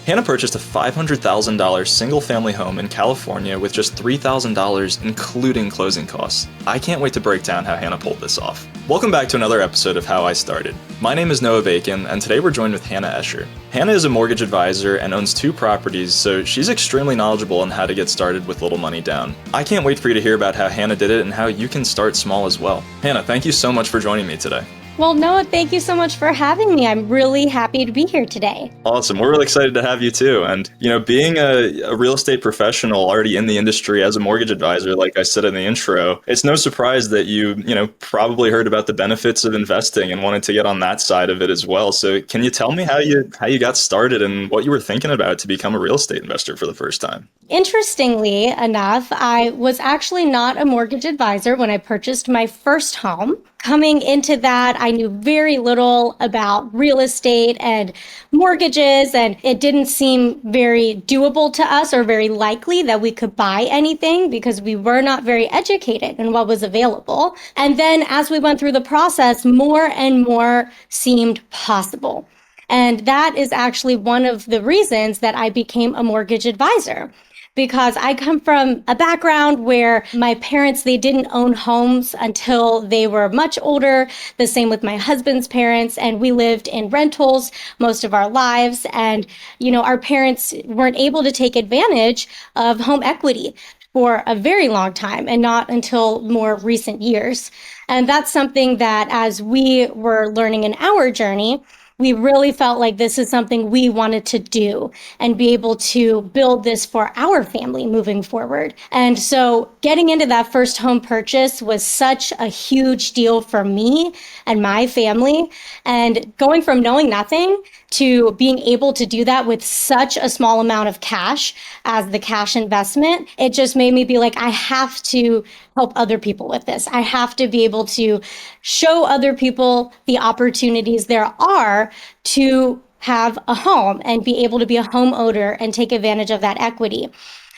Hannah purchased a $500,000 single-family home in California with just $3,000 including closing costs. I can't wait to break down how Hannah pulled this off. Welcome back to another episode of How I Started. My name is Noah Bacon, and today we're joined with Hannah Escher. Hannah is a mortgage advisor and owns 2 properties, so she's extremely knowledgeable on how to get started with little money down. I can't wait for you to hear about how Hannah did it and how you can start small as well. Hannah, thank you so much for joining me today. Well, Noah, thank you so much for having me. I'm really happy to be here today. Awesome. We're really excited to have you too. And, being a real estate professional already in the industry as a mortgage advisor, like I said in the intro, it's no surprise that you probably heard about the benefits of investing and wanted to get on that side of it as well. So can you tell me how you got started and what you were thinking about to become a real estate investor for the first time? Interestingly enough, I was actually not a mortgage advisor when I purchased my first home. Coming into that, I knew very little about real estate and mortgages, and it didn't seem very doable to us or very likely that we could buy anything because we were not very educated in what was available. And then as we went through the process, more and more seemed possible. And that is actually one of the reasons that I became a mortgage advisor. Because I come from a background where my parents, they didn't own homes until they were much older. The same with my husband's parents. And we lived in rentals most of our lives. And, our parents weren't able to take advantage of home equity for a very long time and not until more recent years. And that's something that as we were learning in our journey, we really felt like this is something we wanted to do and be able to build this for our family moving forward. And so getting into that first home purchase was such a huge deal for me and my family. And going from knowing nothing to being able to do that with such a small amount of cash as the cash investment, it just made me be like, I have to help other people with this. I have to be able to show other people the opportunities there are to have a home and be able to be a homeowner and take advantage of that equity.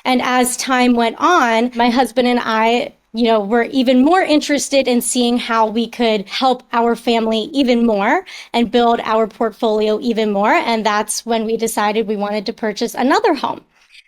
And as time went on, my husband and I we're even more interested in seeing how we could help our family even more and build our portfolio even more. And that's when we decided we wanted to purchase another home.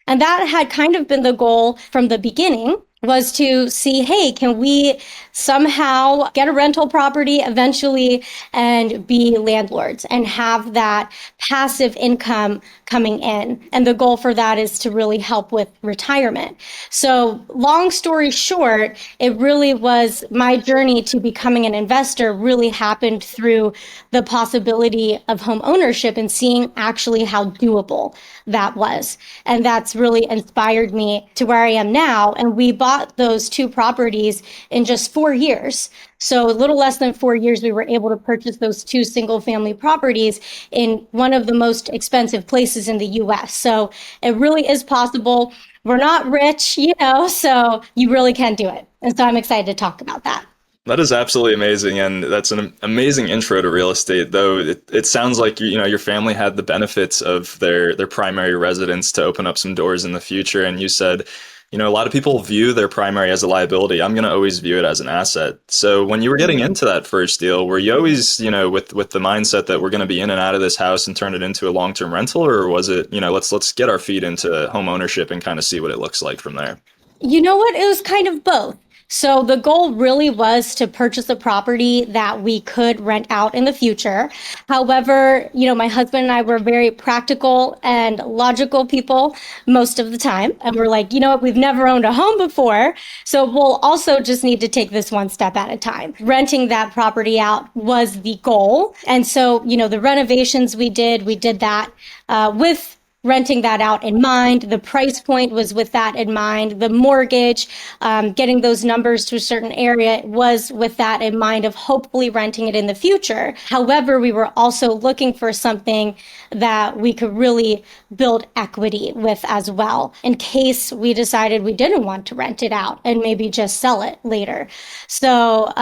And that had kind of been the goal from the beginning, was to see, hey, can we somehow get a rental property eventually and be landlords and have that passive income coming in? And the goal for that is to really help with retirement. So long story short, it really was my journey to becoming an investor really happened through the possibility of home ownership and seeing actually how doable that was. And that's really inspired me to where I am now. And we bought those 2 properties in just 4 years. So a little less than 4 years, we were able to purchase those 2 single family properties in one of the most expensive places in the US. So it really is possible. We're not rich, so you really can do it. And so I'm excited to talk about that. That is absolutely amazing, and that's an amazing intro to real estate, though it sounds like your family had the benefits of their primary residence to open up some doors in the future, and you said, a lot of people view their primary as a liability. I'm going to always view it as an asset. So when you were getting into that first deal, were you always, with the mindset that we're going to be in and out of this house and turn it into a long-term rental, or was it, let's get our feet into home ownership and kind of see what it looks like from there? You know what? It was kind of both. So the goal really was to purchase a property that we could rent out in the future. However, my husband and I were very practical and logical people most of the time. And we're like, we've never owned a home before. So we'll also just need to take this one step at a time. Renting that property out was the goal. And so, the renovations we did that with renting that out in mind. The price point was with that in mind. The mortgage, getting those numbers to a certain area was with that in mind of hopefully renting it in the future. However, we were also looking for something that we could really build equity with as well, in case we decided we didn't want to rent it out and maybe just sell it later. So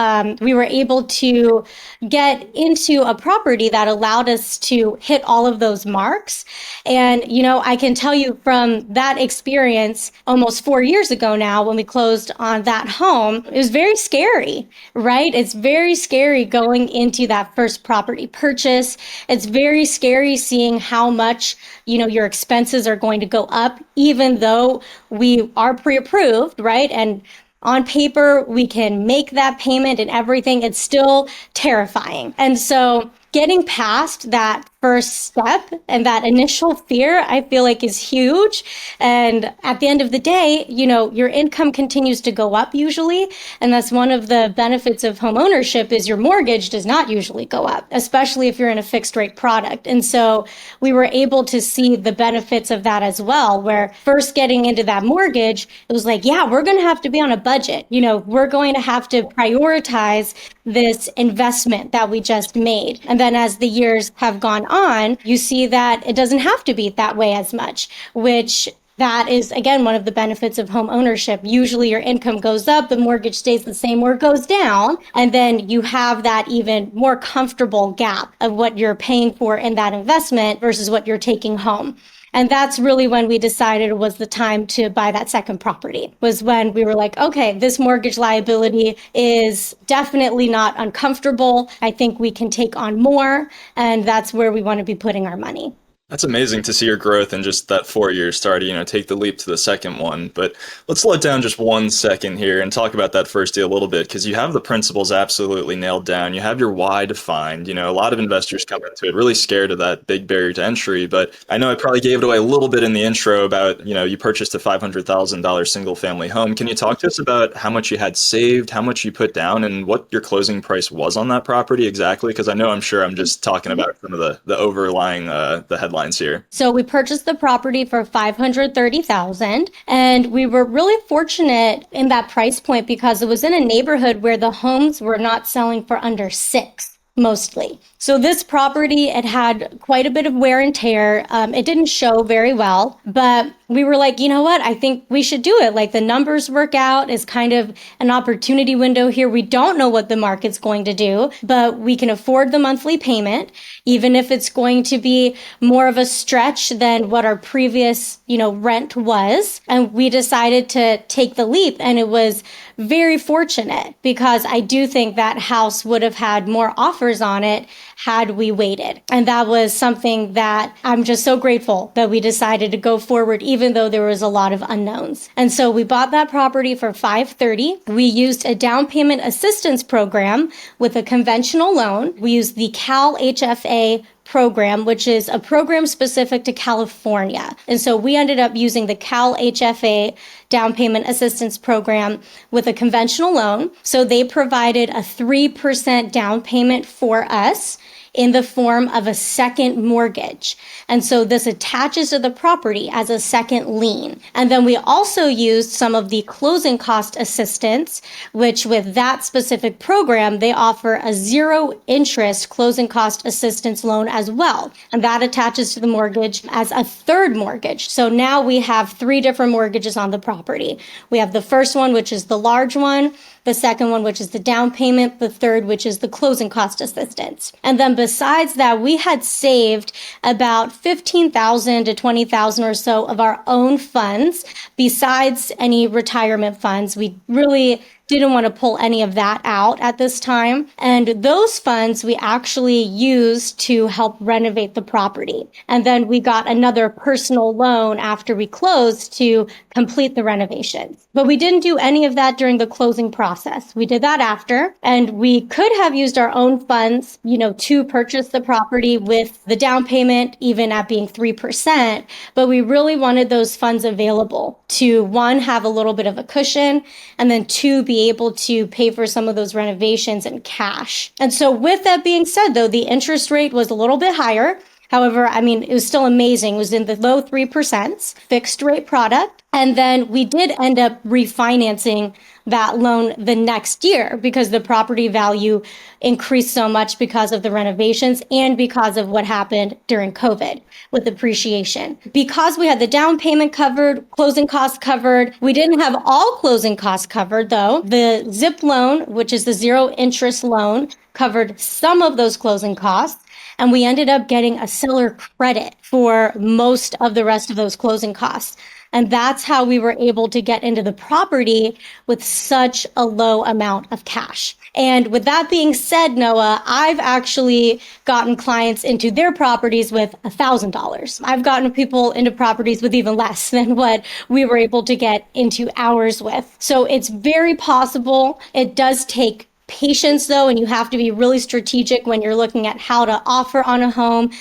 we were able to get into a property that allowed us to hit all of those marks. And, I can tell you from that experience almost 4 years ago now, when we closed on that home, it was very scary, right? It's very scary going into that first property purchase. It's very scary seeing how much, your expenses are going to go up, even though we are pre-approved, right? And on paper, we can make that payment and everything. It's still terrifying. And so getting past that first step and that initial fear, I feel like is huge. And at the end of the day, your income continues to go up usually. And that's one of the benefits of home ownership is your mortgage does not usually go up, especially if you're in a fixed rate product. And so we were able to see the benefits of that as well, where first getting into that mortgage, it was like, yeah, we're going to have to be on a budget. We're going to have to prioritize this investment that we just made. And then as the years have gone on, you see that it doesn't have to be that way as much, which that is, again, one of the benefits of home ownership. Usually your income goes up, the mortgage stays the same or goes down, and then you have that even more comfortable gap of what you're paying for in that investment versus what you're taking home. And that's really when we decided it was the time to buy that second property, was when we were like, okay, this mortgage liability is definitely not uncomfortable. I think we can take on more, and that's where we want to be putting our money. That's amazing to see your growth in just that 4 year start, take the leap to the second one. But let's slow it down just 1 second here and talk about that first deal a little bit, because you have the principles absolutely nailed down. You have your why defined. A lot of investors come into it really scared of that big barrier to entry. But I know I probably gave it away a little bit in the intro about, you purchased a $500,000 single family home. Can you talk to us about how much you had saved, how much you put down, and what your closing price was on that property exactly? Because I'm sure I'm just talking about some of the overlying, the headlines here. So we purchased the property for $530,000, and we were really fortunate in that price point because it was in a neighborhood where the homes were not selling for under six, mostly. So this property, it had quite a bit of wear and tear. It didn't show very well, but we were like, you know what? I think we should do it. Like, the numbers work out. Is kind of an opportunity window here. We don't know what the market's going to do, but we can afford the monthly payment, even if it's going to be more of a stretch than what our previous, rent was. And we decided to take the leap, and it was very fortunate because I do think that house would have had more offers on it had we waited. And that was something that I'm just so grateful that we decided to go forward, even though there was a lot of unknowns. And so we bought that property for $530,000. We used a down payment assistance program with a conventional loan. We used the Cal HFA program, which is a program specific to California. And so we ended up using the Cal HFA down payment assistance program with a conventional loan. So they provided a 3% down payment for us in the form of a second mortgage. And so this attaches to the property as a second lien. And then we also used some of the closing cost assistance, which with that specific program, they offer a 0 interest closing cost assistance loan as well. And that attaches to the mortgage as a third mortgage. So now we have 3 different mortgages on the property. We have the first one, which is the large one, the second one, which is the down payment, the third, which is the closing cost assistance. And then besides that, we had saved about $15,000 to $20,000 or so of our own funds, besides any retirement funds. We really didn't want to pull any of that out at this time. And those funds we actually used to help renovate the property. And then we got another personal loan after we closed to complete the renovations. But we didn't do any of that during the closing process. We did that after. And we could have used our own funds, to purchase the property with the down payment, even at being 3%. But we really wanted those funds available to, one, have a little bit of a cushion, and then two, be able to pay for some of those renovations in cash. And so with that being said, though, the interest rate was a little bit higher. However, it was still amazing. It was in the low 3%, fixed rate product. And then we did end up refinancing that loan the next year because the property value increased so much because of the renovations and because of what happened during COVID with appreciation. Because we had the down payment covered, closing costs covered, we didn't have all closing costs covered though. The ZIP loan, which is the 0 interest loan, covered some of those closing costs. And we ended up getting a seller credit for most of the rest of those closing costs. And that's how we were able to get into the property with such a low amount of cash. And with that being said, Noah, I've actually gotten clients into their properties with $1,000. I've gotten people into properties with even less than what we were able to get into ours with. So it's very possible. It does take patience though, and you have to be really strategic when you're looking at how to offer on a home.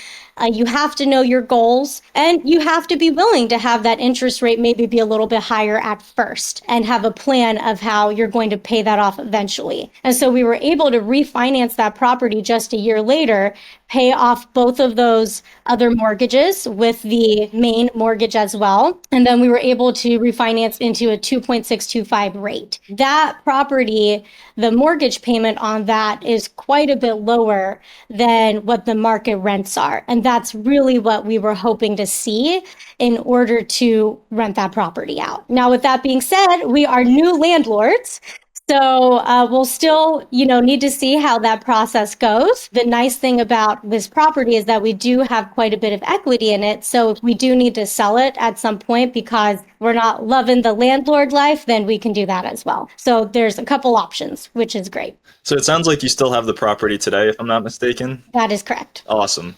You have to know your goals, and you have to be willing to have that interest rate maybe be a little bit higher at first and have a plan of how you're going to pay that off eventually. And so we were able to refinance that property just a year later, pay off both of those other mortgages with the main mortgage as well. And then we were able to refinance into a 2.625 rate. That property, the mortgage payment on that is quite a bit lower than what the market rents are. And that's really what we were hoping to see in order to rent that property out. Now, with that being said, we are new landlords. So we'll still, need to see how that process goes. The nice thing about this property is that we do have quite a bit of equity in it. So if we do need to sell it at some point because we're not loving the landlord life, then we can do that as well. So there's a couple options, which is great. So it sounds like you still have the property today, if I'm not mistaken. That is correct. Awesome.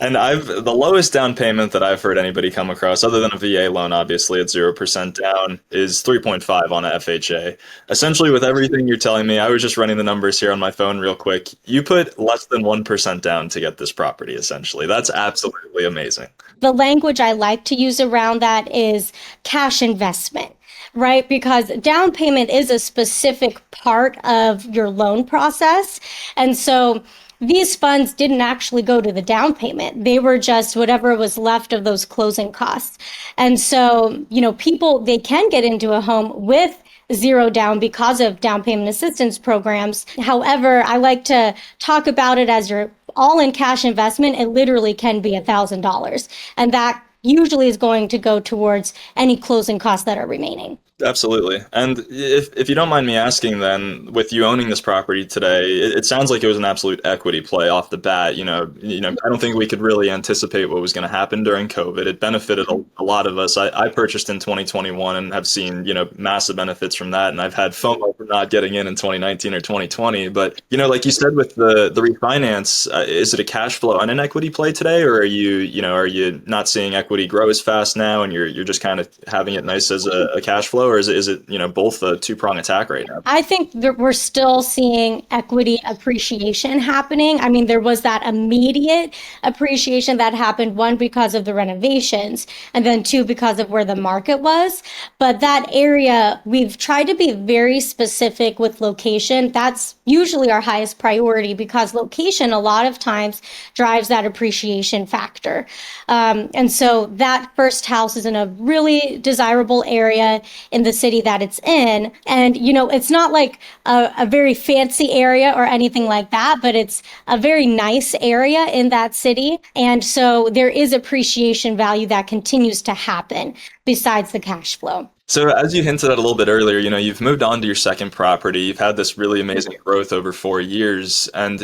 And the lowest down payment that I've heard anybody come across, other than a VA loan, obviously at 0% down, is 3.5 on a FHA. Essentially, with everything you're telling me, I was just running the numbers here on my phone real quick. You put less than 1% down to get this property, essentially. That's absolutely amazing. The language I like to use around that is cash investment. Right? Because down payment is a specific part of your loan process. And so these funds didn't actually go to the down payment. They were just whatever was left of those closing costs. And so, people, they can get into a home with zero down because of down payment assistance programs. However, I like to talk about it as your all-in cash investment. It literally can be $1,000. And that usually is going to go towards any closing costs that are remaining. Absolutely. And if you don't mind me asking then, with you owning this property today, it sounds like it was an absolute equity play off the bat. I don't think we could really anticipate what was going to happen during COVID. It benefited a lot of us. I purchased in 2021 and have seen, massive benefits from that. And I've had FOMO for not getting in 2019 or 2020. But, like you said, with the refinance, is it a cash flow and an equity play today? Or are you not seeing equity grow as fast now and you're just kind of having it nice as a cash flow? Or is it both a two-prong attack right now? I think that we're still seeing equity appreciation happening. I mean, there was that immediate appreciation that happened, one, because of the renovations, and then two, because of where the market was. But that area, we've tried to be very specific with location. That's usually our highest priority because location a lot of times drives that appreciation factor. And so that first house is in a really desirable area in the city that it's in. And, it's not like a very fancy area or anything like that, but it's a very nice area in that city. And so there is appreciation value that continues to happen besides the cash flow. So as you hinted at a little bit earlier, you've moved on to your second property. You've had this really amazing growth over 4 years. And,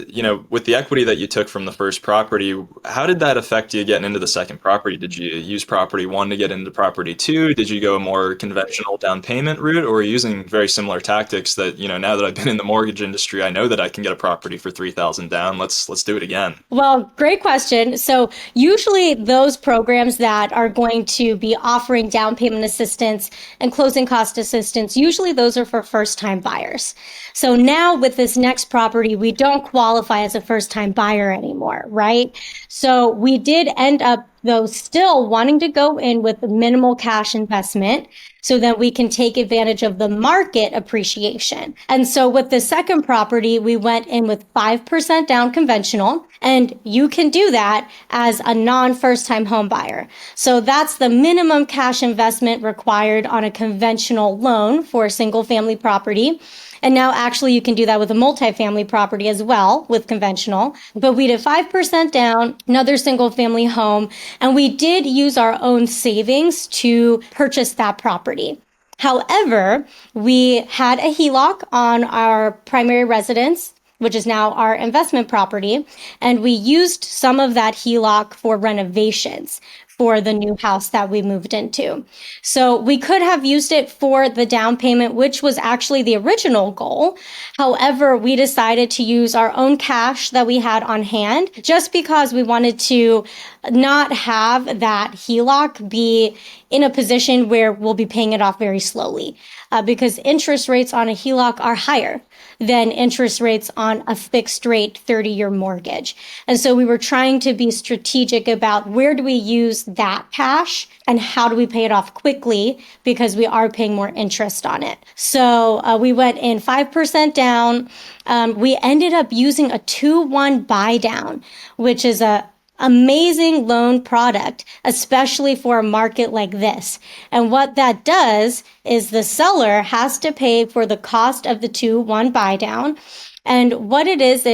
with the equity that you took from the first property, how did that affect you getting into the second property? Did you use property one to get into property two? Did you go a more conventional down payment route, or were you using very similar tactics that, now that I've been in the mortgage industry, I know that I can get a property for $3,000 down. Let's do it again. Well, great question. So usually those programs that are going to be offering down payment assistance and closing cost assistance, usually those are for first-time buyers. So now with this next property, we don't qualify as a first-time buyer anymore, right? So we did end up, though, still wanting to go in with minimal cash investment so that we can take advantage of the market appreciation. And so with the second property, we went in with 5% down conventional, and you can do that as a non-first time home buyer. So that's the minimum cash investment required on a conventional loan for a single family property. And now actually you can do that with a multifamily property as well with conventional. But we did 5% down, another single family home, and we did use our own savings to purchase that property. However, we had a HELOC on our primary residence. which is now our investment property. And we used some of that HELOC for renovations for the new house that we moved into. So we could have used it for the down payment, which was actually the original goal. However, we decided to use our own cash that we had on hand just because we wanted to not have that HELOC be in a position where we'll be paying it off very slowly, because interest rates on a HELOC are higher than interest rates on a fixed rate 30-year mortgage. And so we were trying to be strategic about where do we use that cash and how do we pay it off quickly, because we are paying more interest on it. So we went in 5% down. We ended up using a 2-1 buy down, which is a amazing loan product, especially for a market like this. And what that does is the seller has to pay for the cost of the 2-1 buy down. And what it is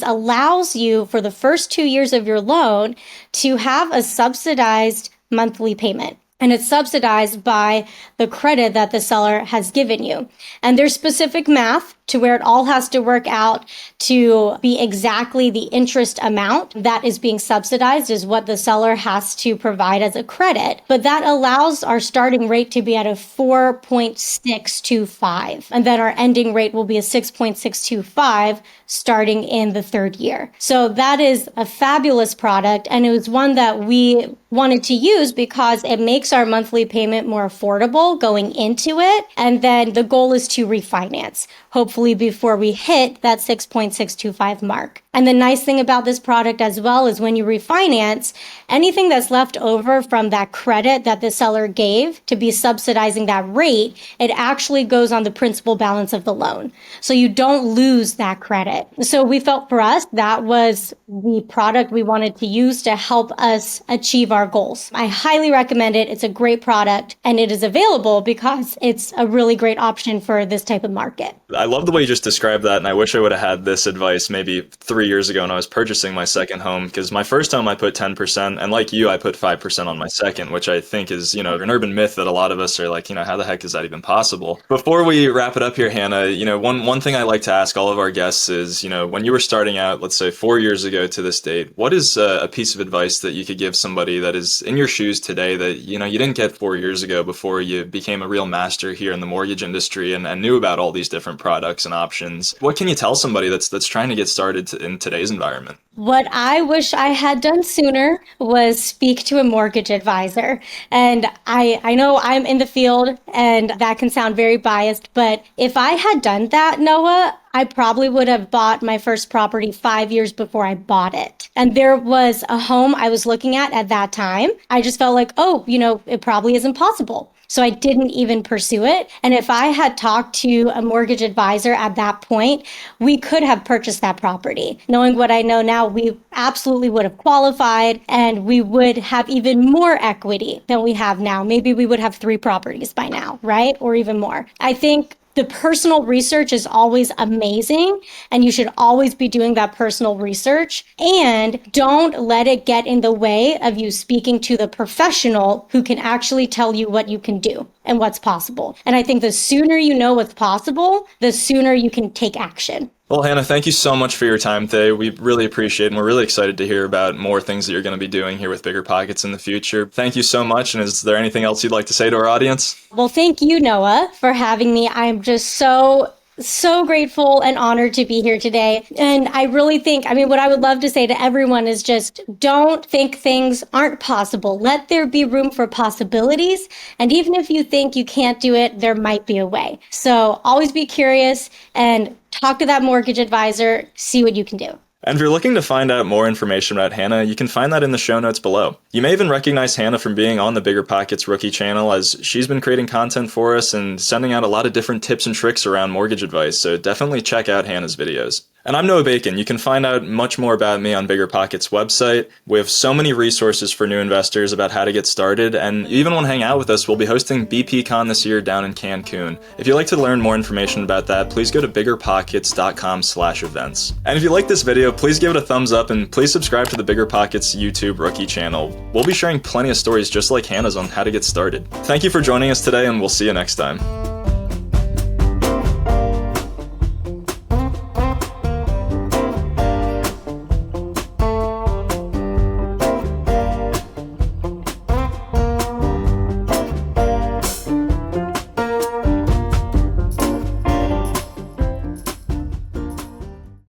allows you for the first 2 years of your loan to have a subsidized monthly payment. And it's subsidized by the credit that the seller has given you. And there's specific math to where it all has to work out to be exactly the interest amount that is being subsidized is what the seller has to provide as a credit. But that allows our starting rate to be at a 4.625. And then our ending rate will be a 6.625 starting in the third year. So that is a fabulous product. And it was one that we wanted to use because it makes our monthly payment more affordable going into it. And then the goal is to refinance, hopefully before we hit that 6.625 mark. And the nice thing about this product as well is when you refinance, anything that's left over from that credit that the seller gave to be subsidizing that rate, it actually goes on the principal balance of the loan. So you don't lose that credit. So we felt for us, that was the product we wanted to use to help us achieve our goals. I highly recommend it. It's a great product and it is available because it's a really great option for this type of market. I love the way you just described that, and I wish I would have had this advice maybe 3 years ago when I was purchasing my second home, because my first home I put 10%, and like you, I put 5% on my second, which I think is, an urban myth that a lot of us are like, how the heck is that even possible? Before we wrap it up here, Hannah, one thing I like to ask all of our guests is, when you were starting out, let's say 4 years ago to this date, what is a piece of advice that you could give somebody that is in your shoes today that, you didn't get 4 years ago before you became a real master here in the mortgage industry and knew about all these different products and options? What can you tell somebody that's trying to get started in today's environment? What I wish I had done sooner was speak to a mortgage advisor. And I know I'm in the field and that can sound very biased, but if I had done that, Noah, I probably would have bought my first property 5 years before I bought it. And there was a home I was looking at that time. I just felt like, it probably isn't possible. So I didn't even pursue it. And if I had talked to a mortgage advisor at that point, we could have purchased that property. Knowing what I know now, we absolutely would have qualified and we would have even more equity than we have now. Maybe we would have 3 properties by now, right? Or even more. I think the personal research is always amazing, and you should always be doing that personal research. And don't let it get in the way of you speaking to the professional who can actually tell you what you can do and what's possible. And I think the sooner you know what's possible, the sooner you can take action. Well, Hannah, thank you so much for your time today. We really appreciate it, and we're really excited to hear about more things that you're going to be doing here with BiggerPockets in the future. Thank you so much, and is there anything else you'd like to say to our audience? Well, thank you, Noah, for having me. I'm just so grateful and honored to be here today. And I really think, what I would love to say to everyone is just don't think things aren't possible. Let there be room for possibilities. And even if you think you can't do it, there might be a way. So always be curious and talk to that mortgage advisor, see what you can do. And if you're looking to find out more information about Hannah, you can find that in the show notes below. You may even recognize Hannah from being on the BiggerPockets Rookie channel, as she's been creating content for us and sending out a lot of different tips and tricks around mortgage advice, so definitely check out Hannah's videos. And I'm Noah Bacon. You can find out much more about me on BiggerPockets' website. We have so many resources for new investors about how to get started, and you even want to hang out with us, we'll be hosting BPCon this year down in Cancun. If you'd like to learn more information about that, please go to biggerpockets.com/events. And if you like this video, please give it a thumbs up and please subscribe to the BiggerPockets YouTube Rookie channel. We'll be sharing plenty of stories just like Hannah's on how to get started. Thank you for joining us today, and we'll see you next time.